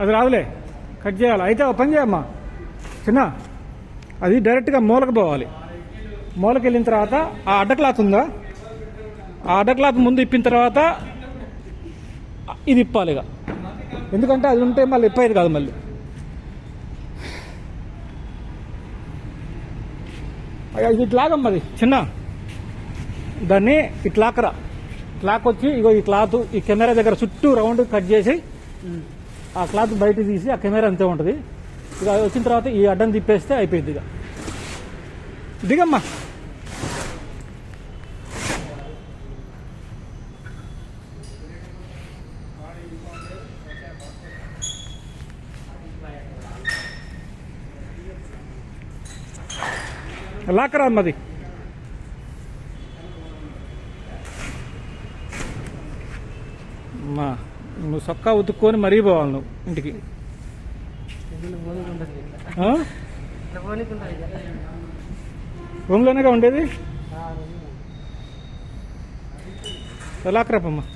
అది రాదులే, కట్ చేయాలి. అయితే ఒక పని చేయమ్మా చిన్న, అది డైరెక్ట్గా మూలకు పోవాలి. మూలకి వెళ్ళిన తర్వాత ఆ అడ్డ క్లాత్ ఉందా, ఆ అడ్డ క్లాత్ ముందు ఇప్పిన తర్వాత ఇది ఇప్పాలి ఇక. ఎందుకంటే అది ఉంటే మళ్ళీ ఇప్పేది కాదు. మళ్ళీ ఇది ఇట్లాగమ్మది చిన్న, దాన్ని ఇట్లాకరా. క్లాక్ వచ్చి ఇగో ఈ క్లాత్ ఈ కెమెరా దగ్గర చుట్టూ రౌండ్ కట్ చేసి ఆ క్లాత్ బయట తీసి ఆ కెమెరా అంతే ఉంటుంది. ఇక వచ్చిన తర్వాత ఈ అడ్డం తిప్పేస్తే అయిపోయింది. ఇక దిగమ్మా. లాకరా అమ్మది. అమ్మా నువ్వు సొక్కా ఉతుక్కొని మరీ పోవాలి నువ్వు ఇంటికి. రూమ్లోనేగా ఉండేది. లాకరాపమ్మా.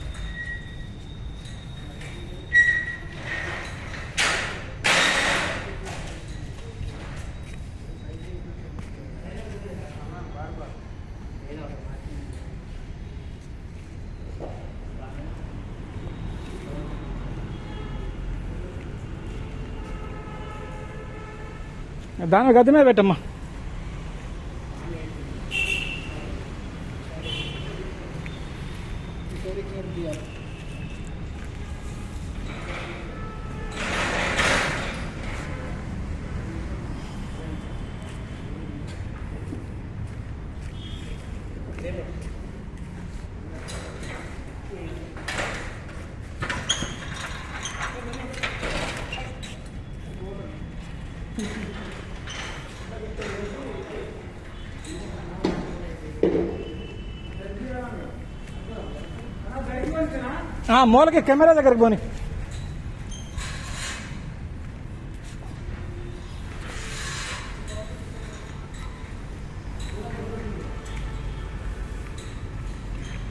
దాని గది మీద పెట్టమ్మా. మూలకి కెమెరా దగ్గరకు పోని.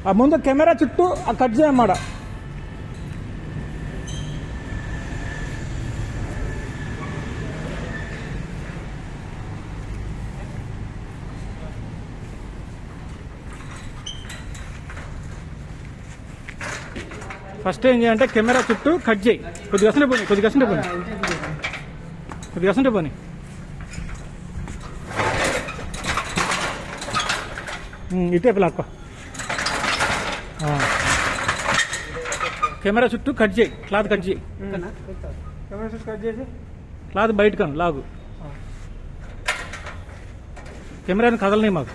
ఆ ముందు కెమెరా చుట్టూ కట్ చేయమాట. ఫస్ట్ ఏం చేయాలంటే కెమెరా చుట్టూ కట్ చేయి. కొద్దిగా పోనీ, కొద్దిగా పోనీ. ఇటే లాక్కో. కెమెరా చుట్టూ కట్ చేయి, క్లాత్ కట్ చేయి. కెమెరా చుట్టూ కట్ చేసి క్లాత్ బయట కను లాగు. కెమెరాని కదలనే మాకు.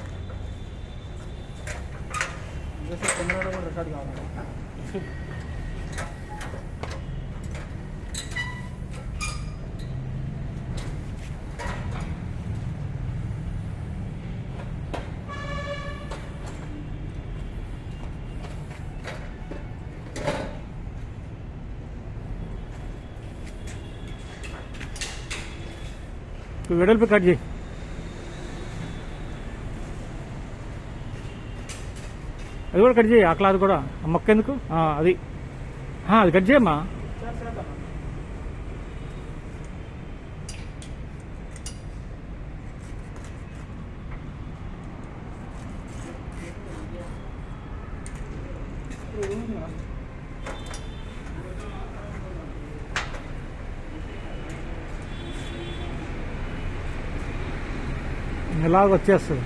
వెడల్పు కట్ చేయి. అది కూడా కట్ చేయి. ఆ క్లాత్ కూడా ఆ మొక్క ఎందుకు అది అది కట్ చేయమ్మా. ఇలాగ వచ్చేస్తుంది.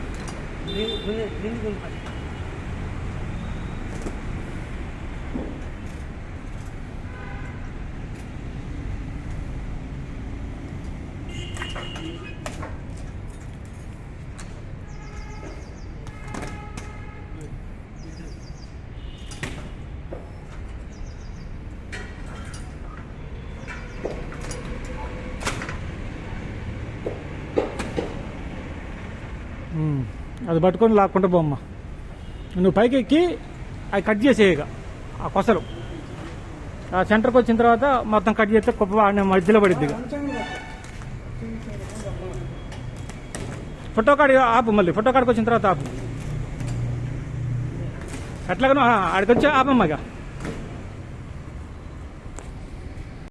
అది పట్టుకొని లాక్కుంటా బొమ్మ. నువ్వు పైకి ఎక్కి అవి కట్ చేసేయగా ఆ కొసలు ఆ సెంటర్కి వచ్చిన తర్వాత మొత్తం కట్ చేస్తే కుప్ప మధ్యలో పడిద్ది. ఫోటో కార్డు ఆపు, మళ్ళీ ఫోటో కార్డుకి వచ్చిన తర్వాత ఆపు. ఎట్లాగనో ఆడికి వచ్చి ఆపమ్మగా.